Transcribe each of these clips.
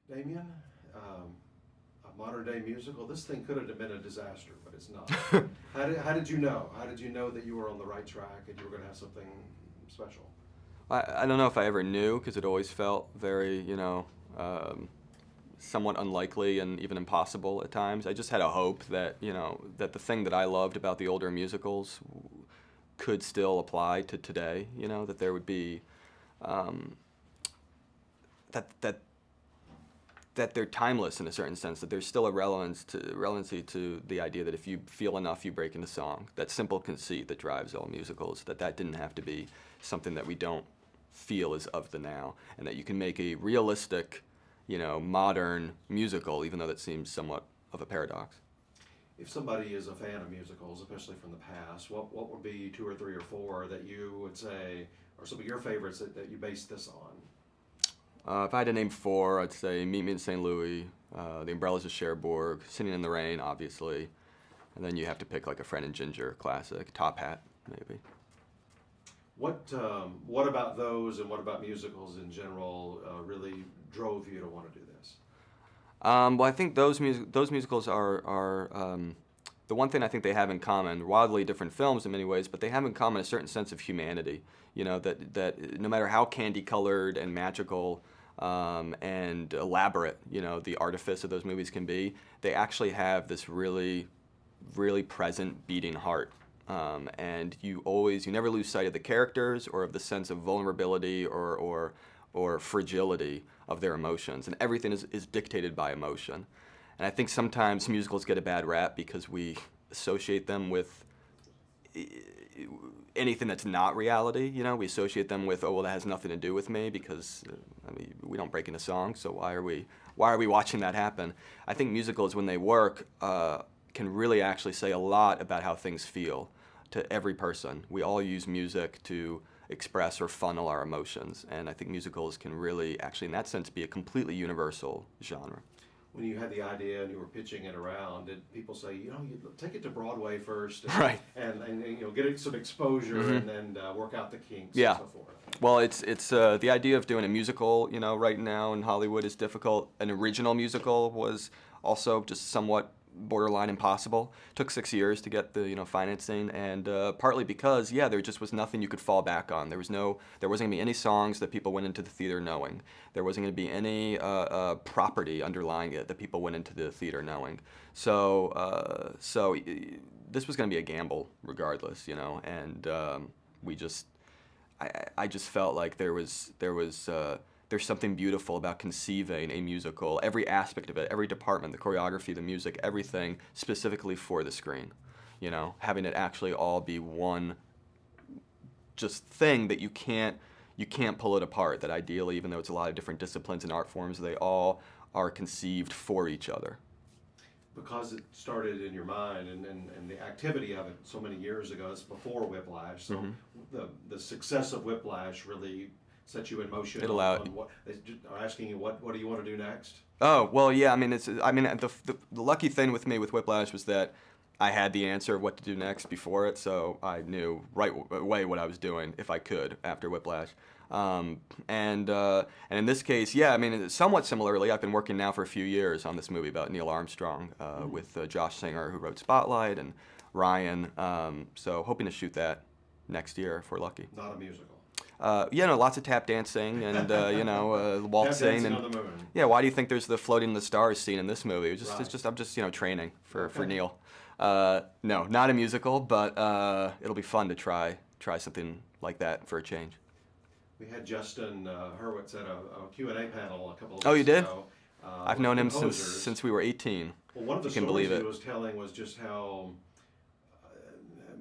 Damien, a modern day musical. This thing could have been a disaster, but it's not. How did you know? How did you know that you were on the right track and you were going to have something special? I don't know if I ever knew, because it always felt very, somewhat unlikely and even impossible at times. I just had a hope that, that the thing that I loved about the older musicals could still apply to today, that there would be, that they're timeless in a certain sense, that there's still a relevancy to the idea that if you feel enough, you break into song. That simple conceit that drives all musicals, that didn't have to be something that we don't feel is of the now, and that you can make a realistic, modern musical, even though that seems somewhat of a paradox. If somebody is a fan of musicals, especially from the past, what would be 2 or 3 or 4 that you would say are some of your favorites that you base this on? If I had to name 4, I'd say Meet Me in St. Louis, The Umbrellas of Cherbourg, Singing in the Rain, obviously, and then you have to pick like a Fred and Ginger classic, Top Hat, maybe. What about those and what about musicals in general really drove you to want to do this? Well, I think those musicals are the one thing I think they have in common. Wildly different films in many ways, but they have in common a certain sense of humanity. That no matter how candy-colored and magical and elaborate, the artifice of those movies can be, they actually have this really, really present beating heart. And you never lose sight of the characters or of the sense of vulnerability or fragility of their emotions. And everything is dictated by emotion. And I think sometimes musicals get a bad rap because we associate them with anything that's not reality. We associate them with, oh, well, that has nothing to do with me because we don't break into song, so why are we watching that happen? I think musicals, when they work, can really actually say a lot about how things feel to every person. We all use music to express or funnel our emotions, and I think musicals can really, actually in that sense, be a completely universal genre. When you had the idea and you were pitching it around, did people say, you take it to Broadway first, right, and get it some exposure, mm-hmm. and then work out the kinks, yeah. and so forth? Well, it's the idea of doing a musical, right now in Hollywood is difficult. An original musical was also just somewhat borderline impossible. Took 6 years to get the financing, and partly because there just was nothing you could fall back on. There wasn't going to be any songs that people went into the theater knowing. There wasn't going to be any property underlying it that people went into the theater knowing. So this was going to be a gamble regardless, and I just felt like there's something beautiful about conceiving a musical, every aspect of it, every department, the choreography, the music, everything specifically for the screen. Having it actually all be one just thing that you can't pull it apart, that ideally, even though it's a lot of different disciplines and art forms, they all are conceived for each other. Because it started in your mind and the activity of it so many years ago, it's before Whiplash, so mm-hmm. the success of Whiplash really set you in motion. It allowed. What are asking you, what do you want to do next? Oh well, yeah. The lucky thing with me with Whiplash was that I had the answer of what to do next before it, so I knew right away what I was doing if I could after Whiplash. And in this case, somewhat similarly, I've been working now for a few years on this movie about Neil Armstrong mm-hmm. with Josh Singer, who wrote Spotlight, and Ryan. So hoping to shoot that next year if we're lucky. Not a musical. Lots of tap dancing and waltzing and on the moon. Yeah. Why do you think there's the floating in the stars scene in this movie? I'm just training for Neil. No, not a musical, but it'll be fun to try something like that for a change. We had Justin Hurwitz at a Q&A panel a couple of weeks ago. Oh, you did? I've known him since we were 18. Well, one of the stories he was telling was just how.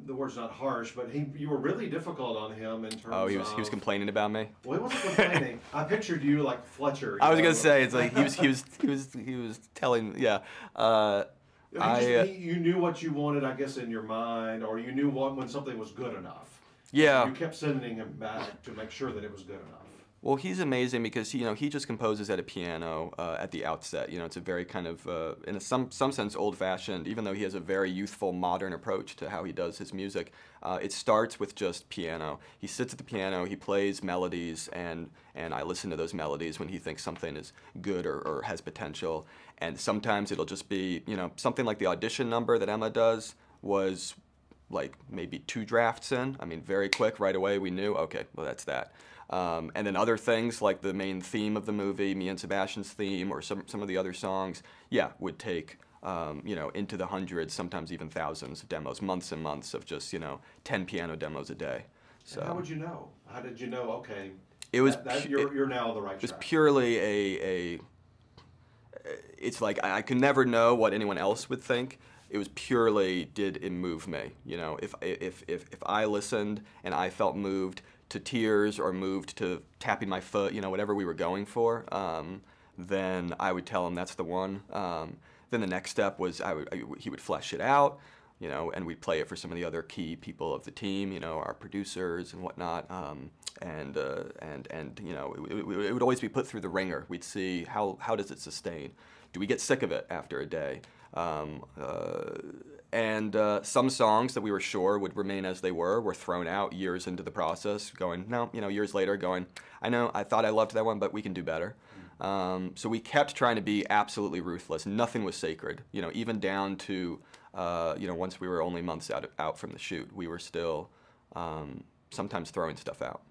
The word's not harsh, but you were really difficult on him in terms of... Oh, he was complaining about me? Well, he wasn't complaining. I pictured you like Fletcher. I was going to say, it's like he was telling, yeah. You knew what you wanted, I guess, in your mind, or you knew when something was good enough. Yeah. You kept sending him back to make sure that it was good enough. Well, he's amazing because he just composes at a piano at the outset. It's a very kind of in some sense old-fashioned, even though he has a very youthful, modern approach to how he does his music. It starts with just piano. He sits at the piano, he plays melodies, and I listen to those melodies when he thinks something is good or has potential. And sometimes it'll just be something like the audition number that Emma does was like maybe 2 drafts in. I mean, very quick, right away we knew, okay, well that's that. And then other things like the main theme of the movie, me and Sebastian's theme, or some of the other songs, yeah, would take into the hundreds, sometimes even thousands of demos, months and months of just 10 piano demos a day. So and how would you know? How did you know? Okay, it was you're now on the right track. It was purely it's like I could never know what anyone else would think. It was purely, did it move me? If I listened and I felt moved to tears or moved to tapping my foot, whatever we were going for, then I would tell him that's the one. Then the next step was he would flesh it out, and we'd play it for some of the other key people of the team, our producers and whatnot. It would always be put through the ringer. We'd see how does it sustain. Do we get sick of it after a day? Some songs that we were sure would remain as they were thrown out years into the process, going, no, years later going, I thought I loved that one, but we can do better. So we kept trying to be absolutely ruthless. Nothing was sacred, even down to, once we were only months out from the shoot, we were still sometimes throwing stuff out.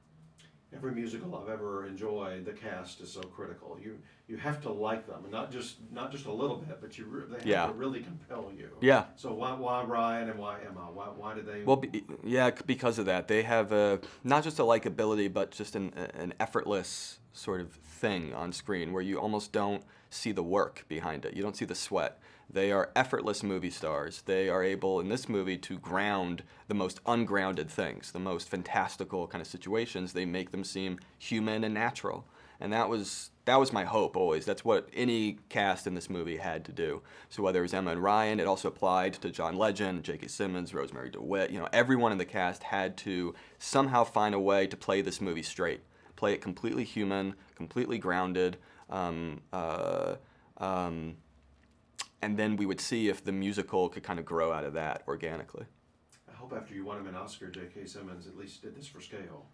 Every musical I've ever enjoyed, the cast is so critical. You have to like them, and not just a little bit, but they have to really compel you. Yeah. So why Ryan and why Emma? Why did they? Well, because of that, they have not just a likability, but just an effortless sort of thing on screen where you almost don't see the work behind it. You don't see the sweat. They are effortless movie stars. They are able, in this movie, to ground the most ungrounded things, the most fantastical kind of situations. They make them seem human and natural. And that was my hope always. That's what any cast in this movie had to do. So whether it was Emma and Ryan, it also applied to John Legend, J.K. Simmons, Rosemary DeWitt. Everyone in the cast had to somehow find a way to play this movie straight, play it completely human, completely grounded. And then we would see if the musical could kind of grow out of that organically. I hope after you won him an Oscar, J.K. Simmons at least did this for scale.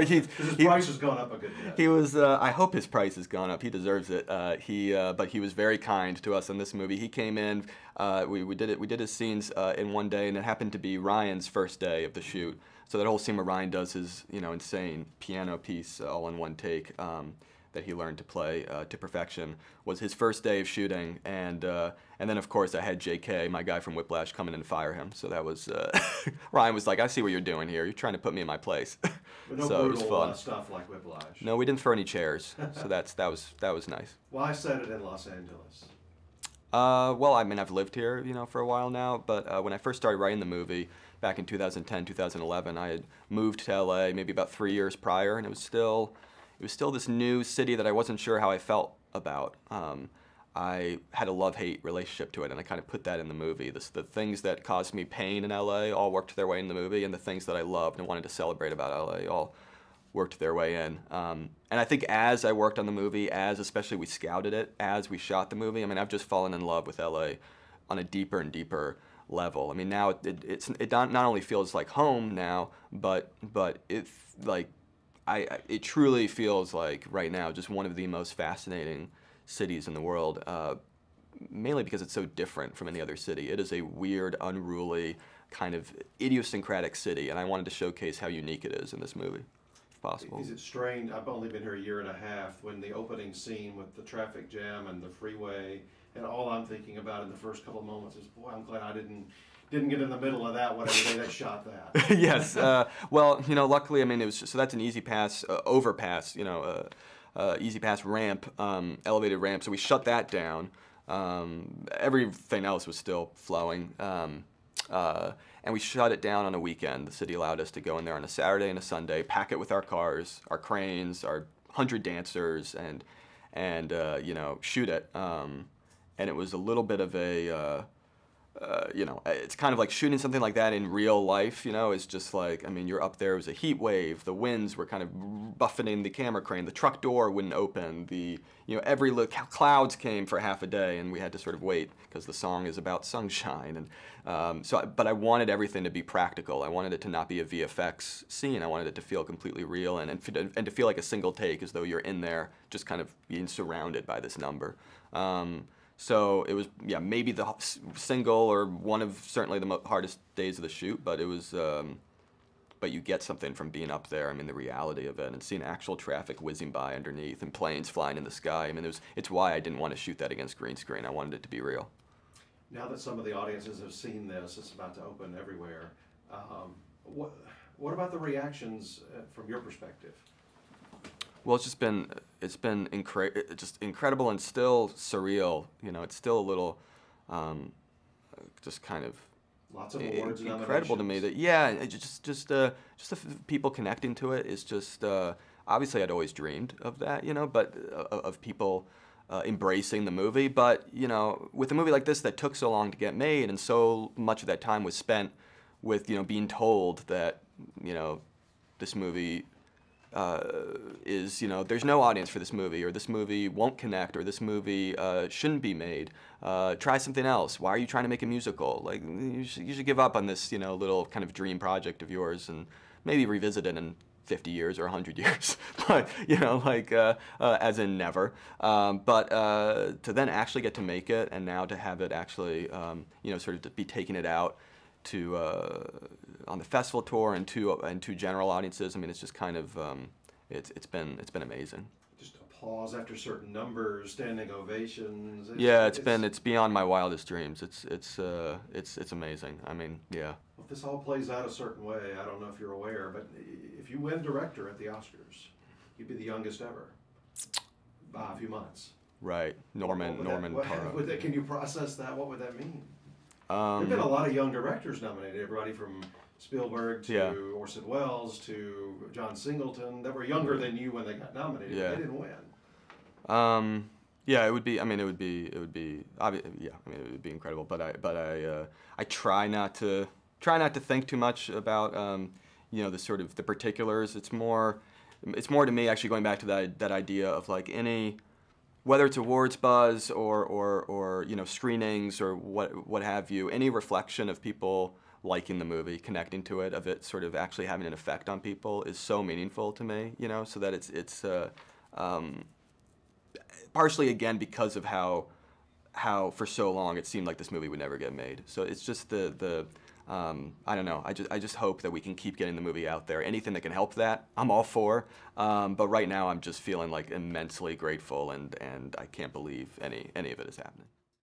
His price has gone up a good bit. He was. I hope his price has gone up. He deserves it. But he was very kind to us in this movie. He came in. We did his scenes in one day, and it happened to be Ryan's first day of the shoot. So that whole scene where Ryan does his insane piano piece all in one take. That he learned to play to perfection was his first day of shooting, and then of course I had J.K., my guy from Whiplash, come in and fire him. So that was Ryan was like, I see what you're doing here. You're trying to put me in my place. But no so brutal it was fun. Stuff like Whiplash. No, we didn't throw any chairs. So that was nice. Why set it in Los Angeles? Well, I mean, I've lived here, for a while now. But when I first started writing the movie back in 2010, 2011, I had moved to LA maybe about 3 years prior, and it was still this new city that I wasn't sure how I felt about. I had a love-hate relationship to it, and I kind of put that in the movie. The things that caused me pain in LA all worked their way in the movie, and the things that I loved and wanted to celebrate about LA all worked their way in. And I think as I worked on the movie, especially we scouted it, as we shot the movie, I mean, I've just fallen in love with LA on a deeper and deeper level. I mean, now it not only feels like home now, but it's like, it truly feels like right now just one of the most fascinating cities in the world, mainly because it's so different from any other city. It is a weird, unruly, kind of idiosyncratic city, and I wanted to showcase how unique it is in this movie, if possible. Is it strange? I've only been here a year and a half. When the opening scene with the traffic jam and the freeway, and all I'm thinking about in the first couple of moments is, boy, I'm glad I didn't get in the middle of that, whatever day they shot that. Yes. Well, luckily, I mean, it was so that's an easy pass, overpass, easy pass ramp, elevated ramp. So we shut that down. Everything else was still flowing. And we shut it down on a weekend. The city allowed us to go in there on a Saturday and a Sunday, pack it with our cars, our cranes, our 100 dancers, and shoot it. And it was a little bit of you know, it's kind of like shooting something like that in real life, you know, is just like, I mean, you're up there, it was a heat wave, the winds were kind of buffeting the camera crane, the truck door wouldn't open, you know, every look, clouds came for half a day, and we had to sort of wait, because the song is about sunshine, and but I wanted everything to be practical. I wanted it to not be a VFX scene. I wanted it to feel completely real, and to feel like a single take, as though you're in there, just kind of being surrounded by this number. So it was, yeah, maybe the single or one of certainly the hardest days of the shoot, but it was, but you get something from being up there. I mean, the reality of it, and seeing actual traffic whizzing by underneath and planes flying in the sky. I mean, it's why I didn't want to shoot that against green screen. I wanted it to be real. Now that some of the audiences have seen this, it's about to open everywhere. What about the reactions from your perspective? Well, it's been just incredible and still surreal. You know, it's still a little, just kind of lots of awards, incredible to me. That just the people connecting to it is just obviously I'd always dreamed of that, you know, but of people embracing the movie. But you know, with a movie like this that took so long to get made, and so much of that time was spent with, you know, being told that, you know, this movie is, you know, there's no audience for this movie, or this movie won't connect, or this movie shouldn't be made. Try something else. Why are you trying to make a musical? Like, you should give up on this, you know, little kind of dream project of yours, and maybe revisit it in 50 years or 100 years. But, you know, like, as in never. But to then actually get to make it, and now to have it actually, you know, sort of to be taking it out to on the festival tour and to general audiences. I mean, it's just kind of it's been amazing. Just applause after certain numbers, standing ovations. It's beyond my wildest dreams. It's amazing. I mean, yeah. Well, if this all plays out a certain way, I don't know if you're aware, but if you win director at the Oscars, you'd be the youngest ever by a few months. Right, Norman Taro. Can you process that? What would that mean? There've been a lot of young directors nominated, everybody from Spielberg to Orson Welles to John Singleton, that were younger than you when they got nominated. But they didn't win. Yeah, it would be. I mean, it would be. Yeah, I mean, it would be incredible. But I try not to think too much about you know, the sort of the particulars. It's more to me actually going back to that idea of like any. Whether it's awards buzz or you know, screenings or what have you, any reflection of people liking the movie, connecting to it, of it sort of actually having an effect on people is so meaningful to me, you know, so that it's partially again because of how for so long it seemed like this movie would never get made. So it's just I don't know. I just hope that we can keep getting the movie out there. Anything that can help that, I'm all for. But right now, I'm just feeling like immensely grateful, and I can't believe any of it is happening.